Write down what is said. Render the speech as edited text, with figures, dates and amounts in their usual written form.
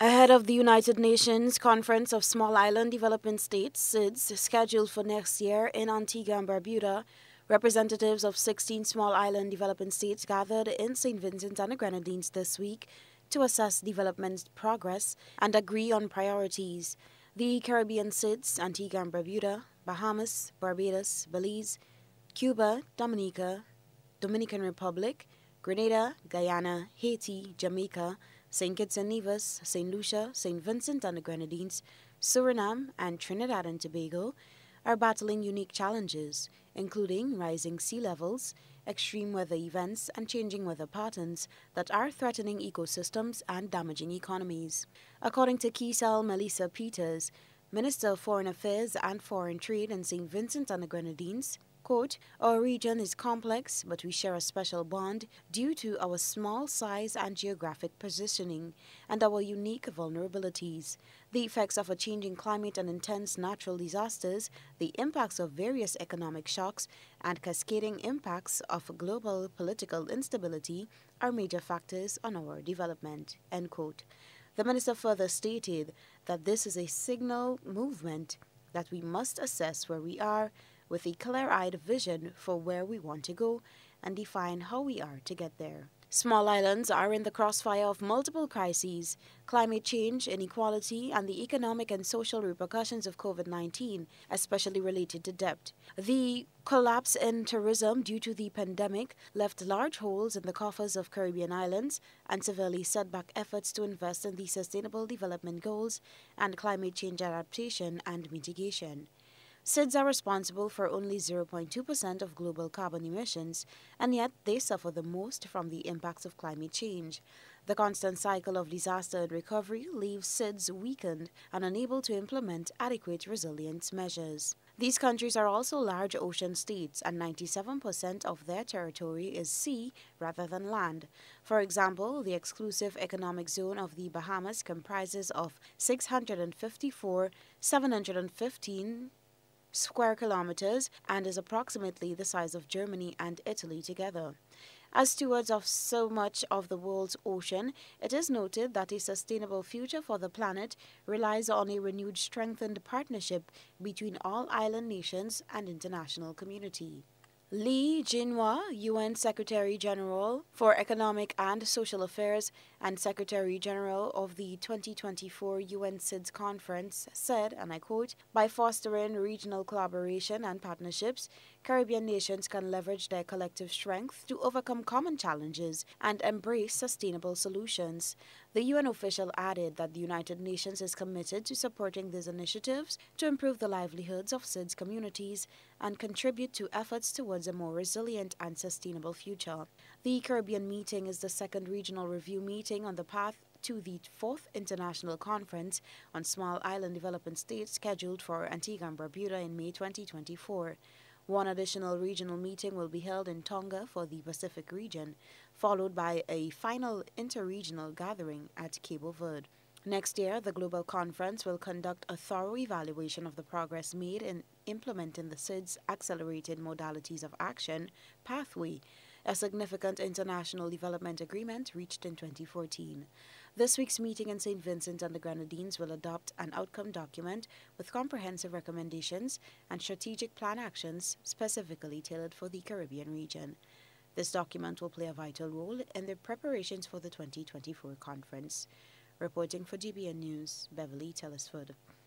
Ahead of the United Nations Conference of Small Island Development States, SIDS, scheduled for next year in Antigua and Barbuda, representatives of 16 small island developing states gathered in St. Vincent and the Grenadines this week to assess development progress and agree on priorities. The Caribbean SIDS, Antigua and Barbuda, Bahamas, Barbados, Belize, Cuba, Dominica, Dominican Republic, Grenada, Guyana, Haiti, Jamaica, St. Kitts and Nevis, St. Lucia, St. Vincent and the Grenadines, Suriname, and Trinidad and Tobago are battling unique challenges, including rising sea levels, extreme weather events, and changing weather patterns that are threatening ecosystems and damaging economies. According to Kisel Melissa Peters, Minister of Foreign Affairs and Foreign Trade in St. Vincent and the Grenadines, quote, "Our region is complex, but we share a special bond due to our small size and geographic positioning and our unique vulnerabilities. The effects of a changing climate and intense natural disasters, the impacts of various economic shocks, and cascading impacts of global political instability are major factors on our development," end quote. The minister further stated that this is a signal movement, that we must assess where we are with a clear-eyed vision for where we want to go and define how we are to get there. Small islands are in the crossfire of multiple crises: climate change, inequality, and the economic and social repercussions of COVID-19, especially related to debt. The collapse in tourism due to the pandemic left large holes in the coffers of Caribbean islands and severely set back efforts to invest in the Sustainable Development Goals and climate change adaptation and mitigation. SIDS are responsible for only 0.2% of global carbon emissions, and yet they suffer the most from the impacts of climate change. The constant cycle of disaster and recovery leaves SIDS weakened and unable to implement adequate resilience measures. These countries are also large ocean states, and 97% of their territory is sea rather than land. For example, the exclusive economic zone of the Bahamas comprises of 715 square kilometers and is approximately the size of Germany and Italy together. As stewards of so much of the world's ocean, it is noted that a sustainable future for the planet relies on a renewed strengthened partnership between all island nations and international community. Lee Jinhua, UN Secretary-General for Economic and Social Affairs and Secretary-General of the 2024 UN SIDS Conference, said, and I quote, "By fostering regional collaboration and partnerships, Caribbean nations can leverage their collective strength to overcome common challenges and embrace sustainable solutions." The UN official added that the United Nations is committed to supporting these initiatives to improve the livelihoods of SIDS communities and contribute to efforts towards a more resilient and sustainable future. The Caribbean meeting is the second regional review meeting on the path to the fourth International Conference on Small Island Development States scheduled for Antigua and Barbuda in May 2024. One additional regional meeting will be held in Tonga for the Pacific region, followed by a final interregional gathering at Cabo Verde. Next year, the Global Conference will conduct a thorough evaluation of the progress made in implementing the SIDS Accelerated Modalities of Action pathway, a significant international development agreement reached in 2014. This week's meeting in St. Vincent and the Grenadines will adopt an outcome document with comprehensive recommendations and strategic plan actions specifically tailored for the Caribbean region. This document will play a vital role in the preparations for the 2024 conference. Reporting for GBN News, Beverly Telesford.